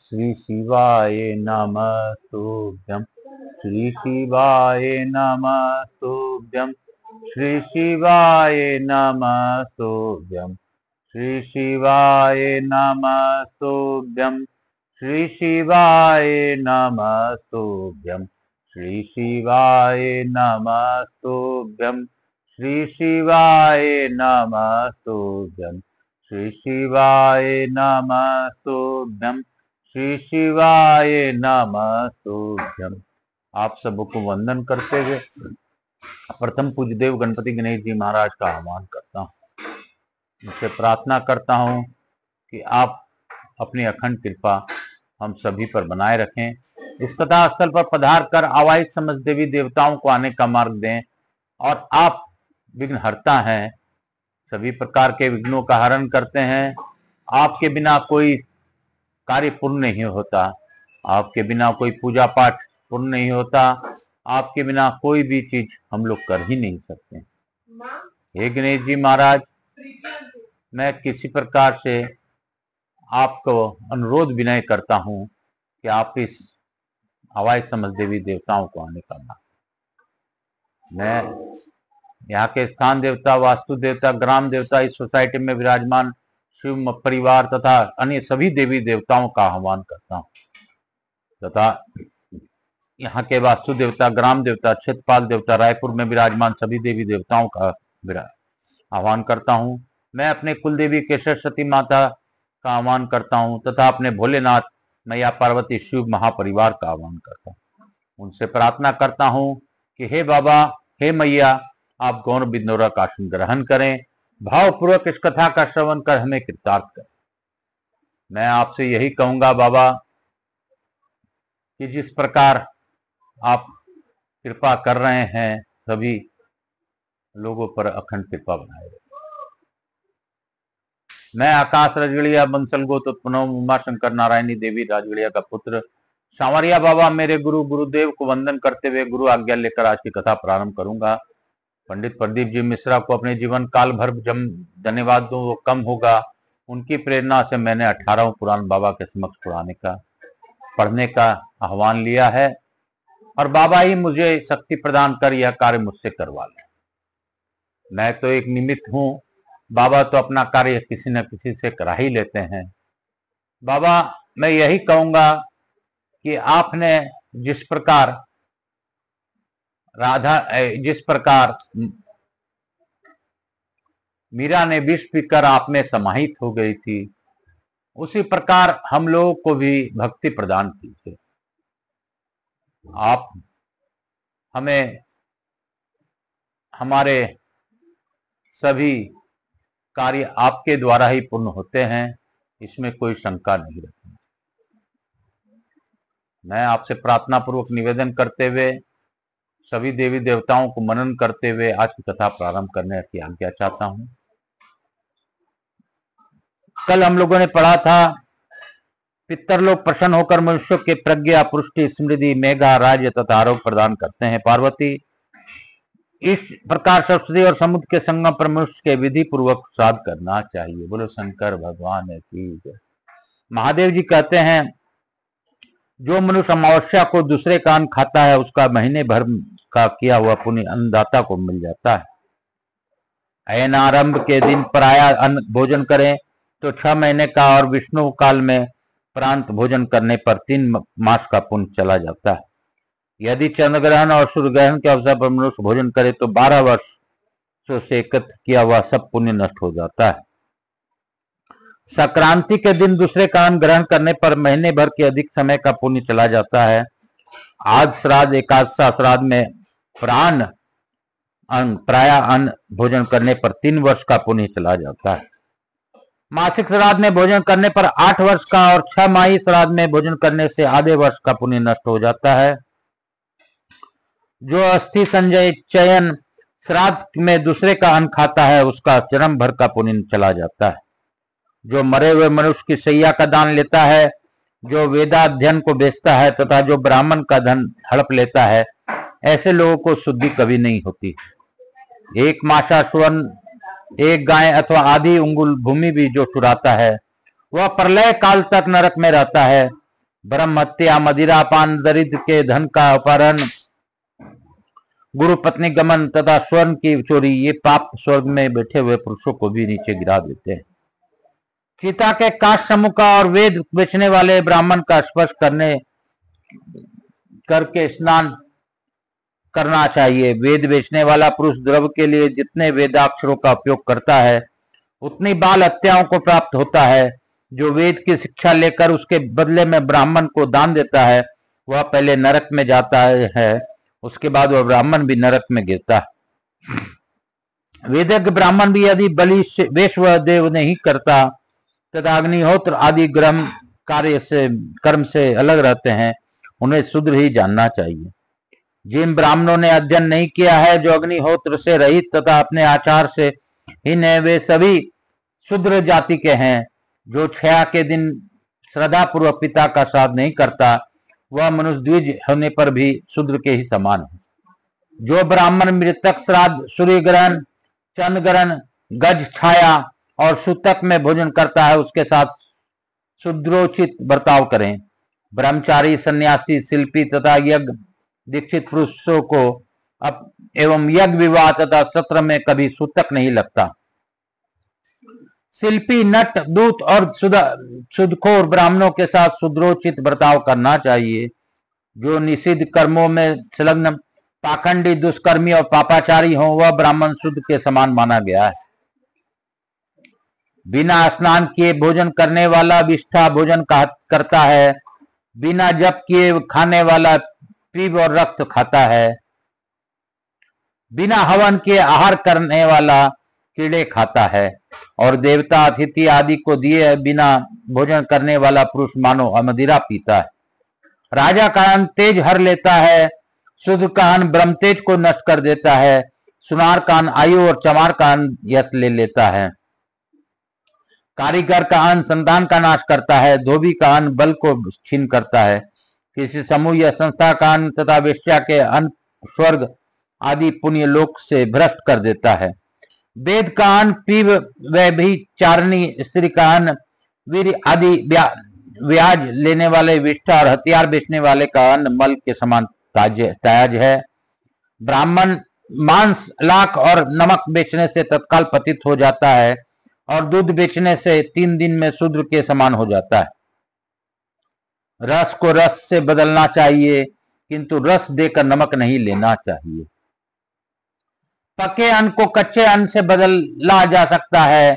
श्री शिवाय नमः तुभ्यं। श्री शिवाय नमः तुभ्यं। श्री शिवाय नमः तुभ्यं। श्री शिवाय नमः तुभ्यं। श्री शिवाय नमः तुभ्यं। श्री शिवाय नमः तुभ्यं। श्री शिवाय नमः तुभ्यं। श्री शिवाय नमः तुभ्यं। श्री शिवाय नमः तुभ्यं। आप सबको वंदन करते हुए प्रथम पूज्यदेव गणपति गणेश जी महाराज का आह्वान करता हूँ। उनसे प्रार्थना करता हूँ कि आप अपनी अखंड कृपा हम सभी पर बनाए रखें। इस कथा स्थल पर पधार कर आवाहित समस्त देवी देवताओं को आने का मार्ग दें। और आप विघ्नहर्ता हैं, सभी प्रकार के विघ्नों का हरण करते हैं। आपके बिना कोई कार्य पूर्ण नहीं होता, आपके बिना कोई पूजा पाठ पूर्ण नहीं होता, आपके बिना कोई भी चीज हम लोग कर ही नहीं सकते। हे गणेश जी महाराज, मैं किसी प्रकार से आपको अनुरोध विनय करता हूं कि आप इस आवाहित समस्त देवी देवताओं को आने का मार्ग। मैं यहाँ के स्थान देवता, वास्तु देवता, ग्राम देवता, इस सोसाइटी में विराजमान शिव परिवार तथा अन्य सभी देवी देवताओं का आह्वान करता हूँ तथा यहाँ के वास्तु देवता, ग्राम देवता, क्षेत्रपाल देवता, रायपुर में विराजमान सभी देवी देवताओं का आह्वान करता हूँ। मैं अपने कुल देवी केशर सती माता का आह्वान करता हूँ तथा अपने भोलेनाथ, मैया पार्वती, शिव महापरिवार का आह्वान करता हूँ। उनसे प्रार्थना करता हूँ कि हे बाबा, हे मैया, आप गौर बिंदोरा का आसन ग्रहण करें, भावपूर्वक इस कथा का श्रवण कर हमें कृतार्थ करें। मैं आपसे यही कहूंगा बाबा कि जिस प्रकार आप कृपा कर रहे हैं, सभी लोगों पर अखंड कृपा बनाए रखें। मैं आकाश राजगढ़िया बंसल गोत्र पुनः उमा शंकर नारायणी देवी राजगढ़िया का पुत्र सांवरिया बाबा मेरे गुरुदेव को वंदन करते हुए गुरु आज्ञा लेकर आज की कथा प्रारंभ करूंगा। पंडित प्रदीप जी मिश्रा को अपने जीवन काल भर धन्यवाद दूं वो कम होगा। उनकी प्रेरणा से मैंने 18वां पुराण बाबा के समक्ष पढ़ने का आह्वान लिया है और बाबा ही मुझे शक्ति प्रदान कर यह कार्य मुझसे करवा ले। मैं तो एक निमित्त हूं, बाबा तो अपना कार्य किसी न किसी से करा ही लेते हैं। बाबा, मैं यही कहूंगा कि आपने जिस प्रकार मीरा ने विष पीकर आप में समाहित हो गई थी, उसी प्रकार हम लोगों को भी भक्ति प्रदान कीजिए। आप हमें हमारे सभी कार्य आपके द्वारा ही पूर्ण होते हैं, इसमें कोई शंका नहीं रखनी। मैं आपसे प्रार्थना पूर्वक निवेदन करते हुए सभी देवी देवताओं को मनन करते हुए आज की कथा प्रारंभ करने की आज्ञा चाहता हूं। कल हम लोगों ने पढ़ा था, पितरलोक प्रसन्न होकर मनुष्यों के प्रज्ञा, पुष्टि, समृद्धि, मेघा, राज्य तथा आरोग्य प्रदान करते हैं। पार्वती, इस प्रकार सरस्वती और समुद्र के संगम पर मनुष्य के विधि पूर्वक श्राद्ध करना चाहिए। बोलो शंकर भगवान की जय। महादेव जी कहते हैं, जो मनुष्य अमावस्या को दूसरे का अन्न खाता है, उसका महीने भर का किया हुआ पुण्य अन्नदाता को मिल जाता है। अयन आरंभ के दिन पराया अन्न भोजन करें तो 6 महीने का और विष्णु काल में प्रांत भोजन करने पर 3 मास का पुण्य चला जाता है। यदि चंद्र ग्रहण और सूर्य ग्रहण के अवसर पर मनुष्य भोजन करे तो 12 वर्ष से एकत्र किया हुआ सब पुण्य नष्ट हो जाता है। संक्रांति के दिन दूसरे का अन्न ग्रहण करने पर महीने भर के अधिक समय का पुण्य चला जाता है। आज श्राद्ध, एकादशा श्राद्ध में प्राय अन्न भोजन करने पर 3 वर्ष का पुण्य चला जाता है। मासिक श्राद्ध में भोजन करने पर 8 वर्ष का और 6 माही श्राद्ध में भोजन करने से आधे वर्ष का पुण्य नष्ट हो जाता है। जो अस्थि संजय चयन श्राद्ध में दूसरे का अन्न खाता है, उसका जन्म भर का पुण्य चला जाता है। जो मरे हुए मनुष्य की सैया का दान लेता है, जो वेदाध्ययन को बेचता है तथा जो ब्राह्मण का धन हड़प लेता है, ऐसे लोगों को शुद्धि कभी नहीं होती। एक मासा स्वर्ण, एक गाय अथवा आधी उंगुल भूमि भी जो चुराता है, वह प्रलय काल तक नरक में रहता है। ब्रह्म हत्या, मदिरापान, दरिद्र के धन का अपहरण, गुरु पत्नी गमन तथा स्वर्ण की चोरी, ये पाप स्वर्ग में बैठे हुए पुरुषों को भी नीचे गिरा देते हैं। चिता के काश समूह का और वेद बेचने वाले ब्राह्मण का स्पर्श करके स्नान करना चाहिए। वेद बेचने वाला पुरुष द्रव्य के लिए जितने वेदाक्षरों का उपयोग करता है उतनी बाल हत्याओं को प्राप्त होता है। जो वेद की शिक्षा लेकर उसके बदले में ब्राह्मण को दान देता है वह पहले नरक में जाता है, उसके बाद वह ब्राह्मण भी नरक में गिरता है। वेदज्ञ ब्राह्मण भी यदि बलि वैश्वदेव नहीं करता तथा अग्निहोत्र आदि ग्रह कर्म से अलग रहते हैं, उन्हें शूद्र ही जानना चाहिए। जिन ब्राह्मणों ने अध्ययन नहीं किया है, जो अग्निहोत्र से रहित तथा अपने आचार से हीन है, वे सभी शूद्र जाति के हैं। जो छया के दिन श्रद्धा पूर्वक पिता का श्राद्ध नहीं करता वह मनुष्य द्विज होने पर भी शूद्र के ही समान है। जो ब्राह्मण मृतक श्राद्ध, सूर्य ग्रहण, चंद्र ग्रहण, गज छाया और सूतक में भोजन करता है उसके साथ शूद्रोचित बर्ताव करें। ब्रह्मचारी, सन्यासी, शिल्पी तथा यज्ञ दीक्षित पुरुषों को एवं यज्ञ विवाह तथा सत्र में कभी सूतक नहीं लगता। शिल्पी, नट, दूत और सुदखोर ब्राह्मणों के साथ शूद्रोचित बर्ताव करना चाहिए। जो निषिद्ध कर्मों में संलग्न पाखंडी, दुष्कर्मी और पापाचारी हो वह ब्राह्मण शुद्ध के समान माना गया है। बिना स्नान किए भोजन करने वाला विष्ठा भोजन करता है। बिना जप किए खाने वाला पीप और रक्त खाता है। बिना हवन किए आहार करने वाला कीड़े खाता है। और देवता, अतिथि आदि को दिए बिना भोजन करने वाला पुरुष मानो मदिरा पीता है। राजा का अन्न तेज हर लेता है। शुद्ध का अन्न ब्रह्म तेज को नष्ट कर देता है। सुनार का अन्न आयु और चमार का अन्न यश ले लेता है। कारीगर का अन्न संतान का नाश करता है। धोबी का अन्न बल को छीन करता है। किसी समूह या संस्था का अन्न तथा वेश्या के अन्न स्वर्ग आदि पुण्य लोक से भ्रष्ट कर देता है। वेद का अन्न पीव व भी चारणी स्त्री का अन्न वीर आदि ब्याज लेने वाले विष्ठा और हथियार बेचने वाले का अन्न मल के समान त्याज है। ब्राह्मण मांस, लाख और नमक बेचने से तत्काल पतित हो जाता है और दूध बेचने से 3 दिन में शूद्र के समान हो जाता है। रस को रस से बदलना चाहिए किंतु रस देकर नमक नहीं लेना चाहिए। पके अन्न को कच्चे अन्न से बदला जा सकता है।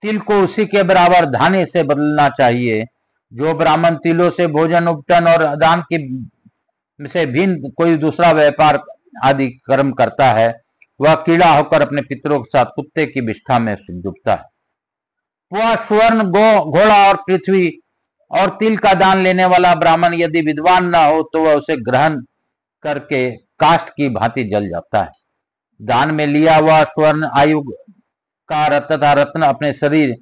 तिल को उसी के बराबर धाने से बदलना चाहिए। जो ब्राह्मण तिलों से भोजन, उपटन और दान की से भिन्न कोई दूसरा व्यापार आदि कर्म करता है वह कीड़ा होकर अपने पितरों के साथ कुत्ते की विष्ठा में डूबता है। वह स्वर्ण, घोड़ा और पृथ्वी और तिल का दान लेने वाला ब्राह्मण यदि विद्वान न हो तो वह उसे ग्रहण करके काष्ठ की भांति जल जाता है। दान में लिया हुआ स्वर्ण, आयु का तथा रत्न अपने शरीर,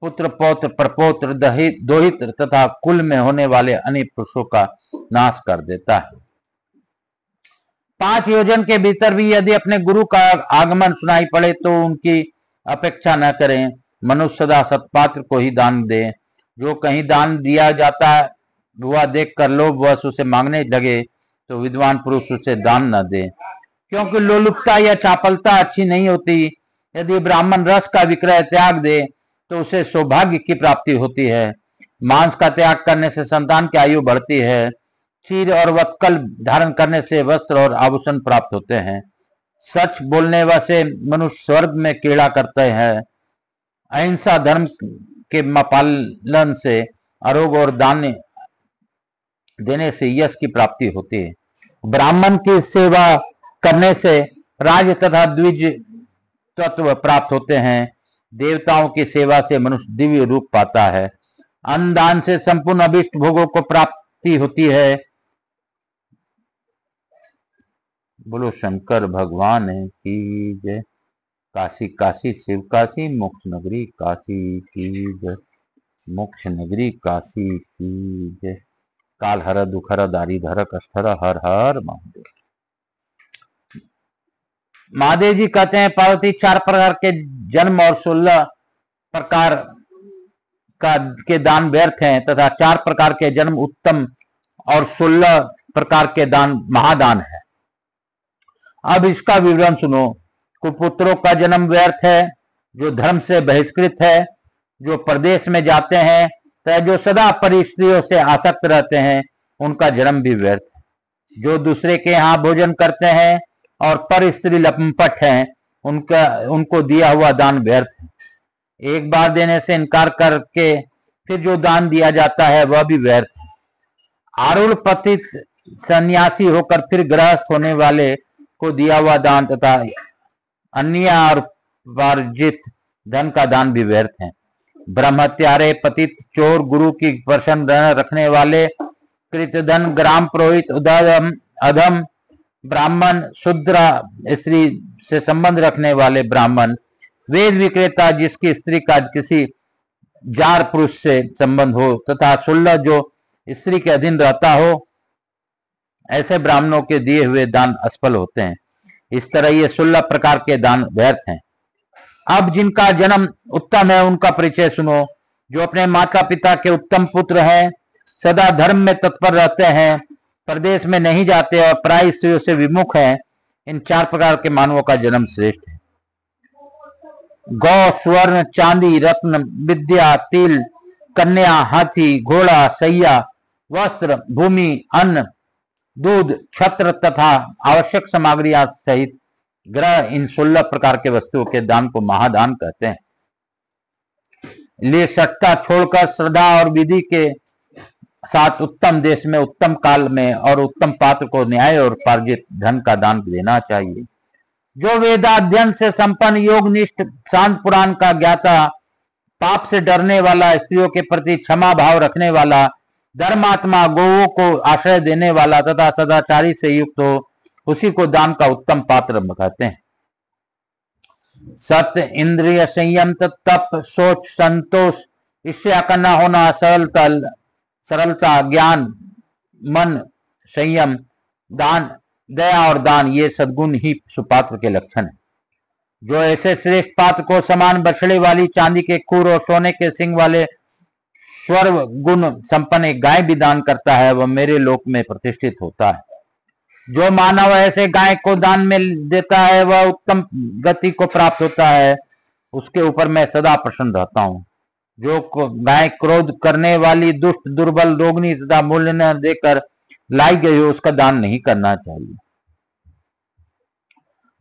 पुत्र, पौत्र, प्रपौत्र, दोहित तथा कुल में होने वाले अनेक पुरुषों का नाश कर देता है। 5 योजन के भीतर भी यदि अपने गुरु का आगमन सुनाई पड़े तो उनकी अपेक्षा न करें। मनुष्य सदा सत्पात्र को ही दान दे। जो कहीं दान दिया जाता है वह देखकर लोभवश उसे मांगने लगे तो विद्वान पुरुष उसे दान न दे, क्योंकि लोलुपता या चापलता अच्छी नहीं होती। यदि ब्राह्मण रस का विक्रय त्याग दे तो उसे सौभाग्य की प्राप्ति होती है। मांस का त्याग करने से संतान की आयु बढ़ती है। क्षीर और वत्कल धारण करने से वस्त्र और आभूषण प्राप्त होते हैं। सच बोलने से मनुष्य स्वर्ग में क्रीड़ा करते हैं। अहिंसा धर्म के पालन से आरोग्य और दान देने से यश की प्राप्ति होती है। ब्राह्मण की सेवा करने से राज तथा द्विज तत्व प्राप्त होते हैं। देवताओं की सेवा से मनुष्य दिव्य रूप पाता है। अन्न दान से संपूर्ण अभिष्ट भोगों को प्राप्ति होती है। बोलो शंकर भगवान की जय। काशी काशी शिव काशी, मोक्ष नगरी काशी की जय। मोक्ष नगरी काशी की जय। काल हर, दुख हर, दारी धर, कष्ट हर, हर हर महादेव। महादेव जी कहते हैं पार्वती 4 प्रकार के जन्म और 16 प्रकार के दान व्यर्थ हैं तथा 4 प्रकार के जन्म उत्तम और 16 प्रकार के दान महादान है। अब इसका विवरण सुनो। कुपुत्रों का जन्म व्यर्थ है, जो धर्म से बहिष्कृत है, जो परदेश में जाते हैं तथा जो सदा पर स्त्रियों से आसक्त रहते हैं, उनका जन्म भी व्यर्थ है। जो दूसरे के यहाँ भोजन करते हैं और पर स्त्री लंपट हैं, उनको दिया हुआ दान व्यर्थ है। एक बार देने से इनकार करके फिर जो दान दिया जाता है वह भी व्यर्थ है। आरूढ़ पतित सन्यासी होकर फिर गृहस्थ होने वाले को दिया हुआ दान तथा अन्य और वर्जित धन का दान भी व्यर्थ है। ब्रह्मत्यारे, पतित, चोर, गुरु की प्रसन्न रखने वाले, कृतधन, ग्राम पुरोहित, अधम ब्राह्मण, शूद्र, स्त्री से संबंध रखने वाले ब्राह्मण, वेद विक्रेता जिसकी स्त्री का किसी जार पुरुष से संबंध हो तथा 16 जो स्त्री के अधीन रहता हो, ऐसे ब्राह्मणों के दिए हुए दान असफल होते हैं। इस तरह ये 16 प्रकार के दान व्यर्थ हैं। अब जिनका जन्म उत्तम है उनका परिचय सुनो। जो अपने माता पिता के उत्तम पुत्र हैं, सदा धर्म में तत्पर रहते हैं, प्रदेश में नहीं जाते और पराई स्त्रियों से विमुख हैं, इन 4 प्रकार के मानवों का जन्म श्रेष्ठ है। गौ, स्वर्ण, चांदी, रत्न, विद्या, तिल, कन्या, हाथी, घोड़ा, सैया, वस्त्र, भूमि, अन्न, दूध, छत्र तथा आवश्यक सामग्रियां सहित ग्रह, इन 16 प्रकार के वस्तुओं के दान को महादान कहते हैं। लिए सट्टा छोड़कर श्रद्धा और विधि के साथ उत्तम देश में, उत्तम काल में और उत्तम पात्र को न्याय और पार्जित धन का दान देना चाहिए। जो वेदाध्ययन से संपन्न, योगनिष्ठ, शांत, पुराण का ज्ञाता, पाप से डरने वाला, स्त्रियों के प्रति क्षमा भाव रखने वाला, धर्मात्मा, गोवों को आश्रय देने वाला तथा सदाचारी से युक्त हो, उसी को दान का उत्तम पात्र कहते हैं। सत्य, इंद्रिय संयम, तप, सोच, संतोष, ईर्ष्या का न होना, सरलता, ज्ञान, मन, संयम, दान, दया और दान, ये सद्गुण ही सुपात्र के लक्षण है। जो ऐसे श्रेष्ठ पात्र को समान बछड़े वाली, चांदी के खूर और सोने के सिंग वाले स्वर्ग गुण संपन्न एक गाय भी दान करता है, वह मेरे लोक में प्रतिष्ठित होता है। जो मानव ऐसे गाय को दान में देता है, वह उत्तम गति को प्राप्त होता है, उसके ऊपर मैं सदा प्रसन्न रहता हूँ। जो गाय क्रोध करने वाली, दुष्ट, दुर्बल, रोगिणी तथा मूल्य न देकर लाई गई हो, उसका दान नहीं करना चाहिए।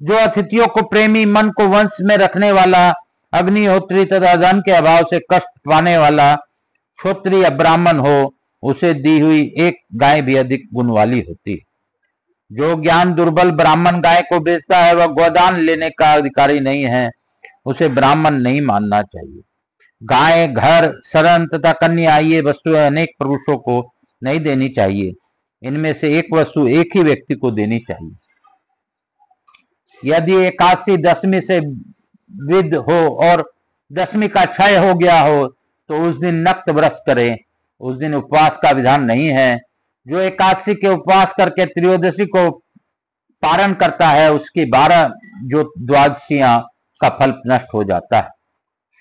जो अतिथियों को प्रेमी, मन को वंश में रखने वाला, अग्निहोत्री तथा धन के अभाव से कष्ट पाने वाला क्षत्रिय ब्राह्मण हो, उसे दी हुई एक गाय भी अधिक गुण वाली होती है। जो ज्ञान दुर्बल ब्राह्मण गाय को बेचता है, वह गोदान लेने का अधिकारी नहीं है, उसे ब्राह्मण नहीं मानना चाहिए। गाय, घर, शरण तथा कन्या, ये वस्तुएं अनेक पुरुषों को नहीं देनी चाहिए। इनमें से एक वस्तु एक ही व्यक्ति को देनी चाहिए। यदि एकादशी दशमी से विद हो और दशमी का क्षय हो गया हो, तो उस दिन नक्त व्रत करें। उस दिन उपवास का विधान नहीं है। जो एकादशी के उपवास करके त्रयोदशी को पारण करता है, उसकी 12 जो द्वादशियां का फल नष्ट हो जाता है।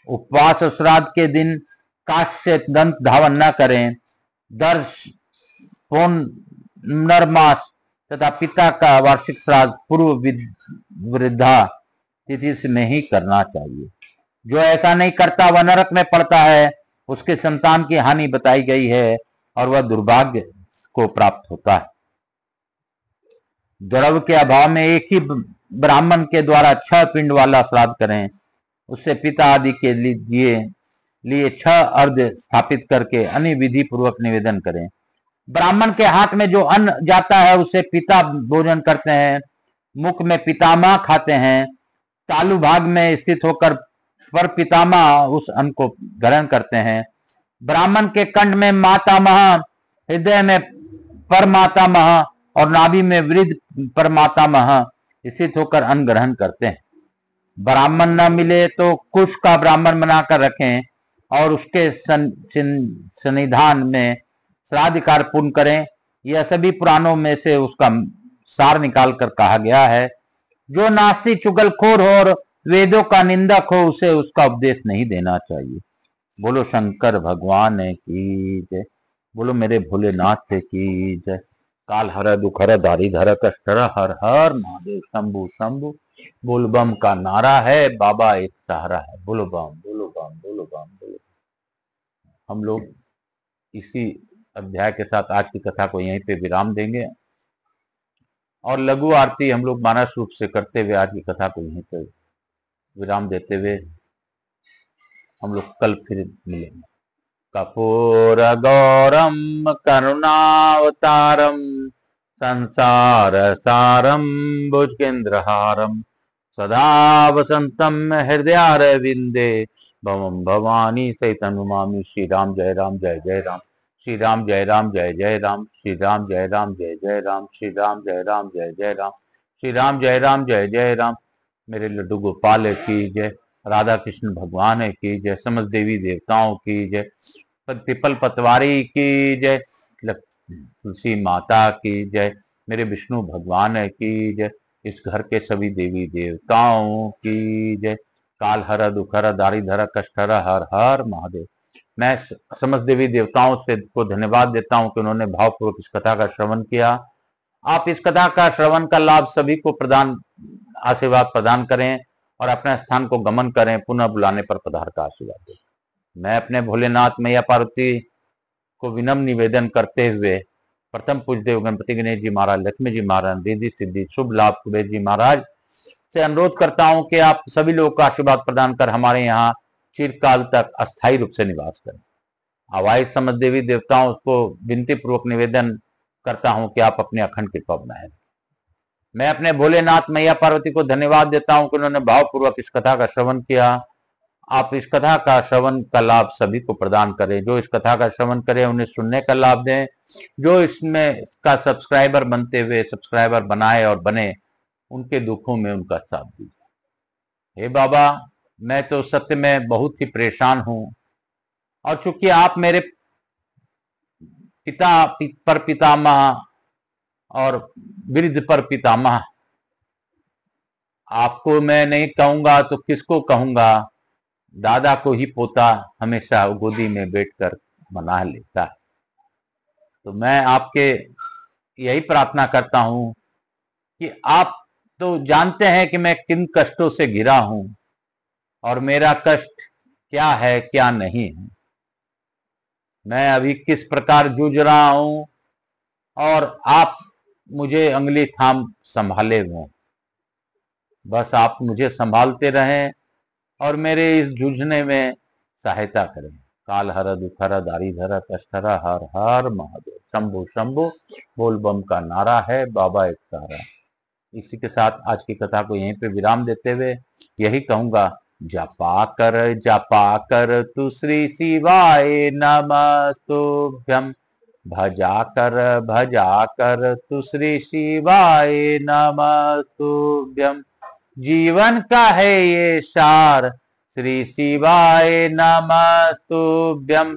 उपवास और श्राद्ध के दिन काष्ठ से दंत धावन न करें। दर्श, पुनर्मास तथा पिता का वार्षिक श्राद्ध पूर्व वृद्धा तिथि में ही करना चाहिए। जो ऐसा नहीं करता वह नरक में पड़ता है, उसके संतान की हानि बताई गई है और वह दुर्भाग्य को प्राप्त होता है। द्रव्य के अभाव में एक ही ब्राह्मण के द्वारा 6 पिंड वाला श्राद्ध करें। उससे पिता आदि के लिए 6 अर्घ स्थापित करके अन्य विधि पूर्वक निवेदन करें। ब्राह्मण के हाथ में जो अन्न जाता है उसे पिता भोजन करते हैं। मुख में पितामह खाते हैं। तालु भाग में स्थित होकर पर पितामह उस अन्न को ग्रहण करते हैं। ब्राह्मण के कंठ में मातामह, हृदय में परमातामह और नाभि में वृद्ध परमातामह स्थित होकर अन्न ग्रहण करते हैं। ब्राह्मण न मिले तो कुश का ब्राह्मण बनाकर रखें और उसके सन्निधान में श्राद्ध कार्य पूर्ण करें। यह सभी पुराणों में से उसका सार निकाल कर कहा गया है। जो नास्तिक, चुगलखोर हो और वेदों का निंदक हो, उसे उसका उपदेश नहीं देना चाहिए। बोलो शंकर भगवान की जय। बोलो मेरे भोलेनाथ की जय। काल हर दुख हर दारी धर कष्ट हर, हर हर महादेव शंभु शंभु। बोल बम का नारा है, बाबा एक सहारा है। बोलो बम, बोलो बम, बोलो बम, बोलो। हम लोग इसी अध्याय के साथ आज की कथा को यहीं पे विराम देंगे और लघु आरती हम लोग मानस रूप से करते हुए आज की कथा को यहीं पे विराम देते हुए हम लोग कल फिर मिलेंगे। कपूर गौरम करुणावतारम संसार सारम भुजगेंद्रहारम सदा वसंतम हृदयारविंदे भवम भवानी सहितं नमामि। श्री राम जय राम जय जय राम। श्री राम जय राम जय जय राम। श्री राम जय राम जय जय राम। श्री राम जय राम जय जय राम। श्री राम जय राम जय जय राम। मेरे लड्डू गोपाल की जय। राधा कृष्ण भगवान की जय। समस्त देवी देवताओं की जय। पिपल पतवारी की जय। तुलसी माता की जय। मेरे विष्णु भगवान की जय। इस घर के सभी देवी देवताओं की जय। काल हर दुख हर दारी धर कष्ट हर, हर हर महादेव। मैं समस्त देवी देवताओं से को धन्यवाद देता हूं कि उन्होंने भावपूर्वक इस कथा का श्रवण किया। आप इस कथा का श्रवण का लाभ सभी को आशीर्वाद प्रदान करें और अपने स्थान को गमन करें। पुनः बुलाने पर पधार का आशीर्वाद दें। मैं अपने भोलेनाथ मैया पार्वती को विनम्र निवेदन करते हुए प्रथम पूज्यदेव गणपति गणेश जी महाराज, लक्ष्मी जी महाराज, रिद्धि सिद्धि शुभ लाभ कुबेर जी महाराज से अनुरोध करता हूं कि आप सभी लोगों को आशीर्वाद प्रदान कर हमारे यहाँ चिरकाल तक अस्थायी रूप से निवास करें। हवाई समस्त देवी देवताओं को विनती पूर्वक निवेदन करता हूं कि आप अपने अखंड कृपा बनाए। मैं अपने भोलेनाथ मैया पार्वती को धन्यवाद देता हूं कि उन्होंने भावपूर्वक इस कथा का श्रवण किया। आप इस कथा का श्रवण का लाभ सभी को प्रदान करें। जो इस कथा का श्रवण करें उन्हें सुनने का लाभ दें। जो इसमें का सब्सक्राइबर बनते हुए सब्सक्राइबर बनाए और बने, उनके दुखों में उनका साथ दीजिए। हे बाबा, मैं तो सत्य में बहुत ही परेशान हूं और चूंकि आप मेरे पिता पर पितामह और वृद्ध पर पितामह, आपको मैं नहीं कहूंगा तो किसको कहूंगा। दादा को ही पोता हमेशा गोदी में बैठकर मना लेता है। तो मैं आपके यही प्रार्थना करता हूं कि आप तो जानते हैं कि मैं किन कष्टों से घिरा हूं और मेरा कष्ट क्या है क्या नहीं है। मैं अभी किस प्रकार जूझ रहा हूं और आप मुझे अंगुली थाम संभाले हुए। बस आप मुझे संभालते रहें और मेरे इस जूझने में सहायता करें। काल हर दुख हर दारी धर कष्ट हर, हर हर महादेव शंभु शंभु। बोल बम का नारा है, बाबा एक सहारा। इसी के साथ आज की कथा को यहीं पे विराम देते हुए यही कहूंगा, जपा कर तू श्री शिवाय नमस्तुभ्यम। भजा कर तू श्री शिवाय नमस्तुभ्यम। जीवन का है ये सार, श्री शिवाय नमस्तुभ्यम।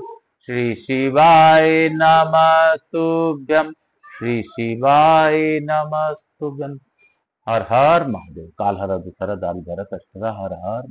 श्री शिवाय नमस्तुभ्यम। श्री शिवाय नमस्तुभ्यम। हर हर महादेव। काल हर दुख हर दारी धर कष्ट हर, हर हर।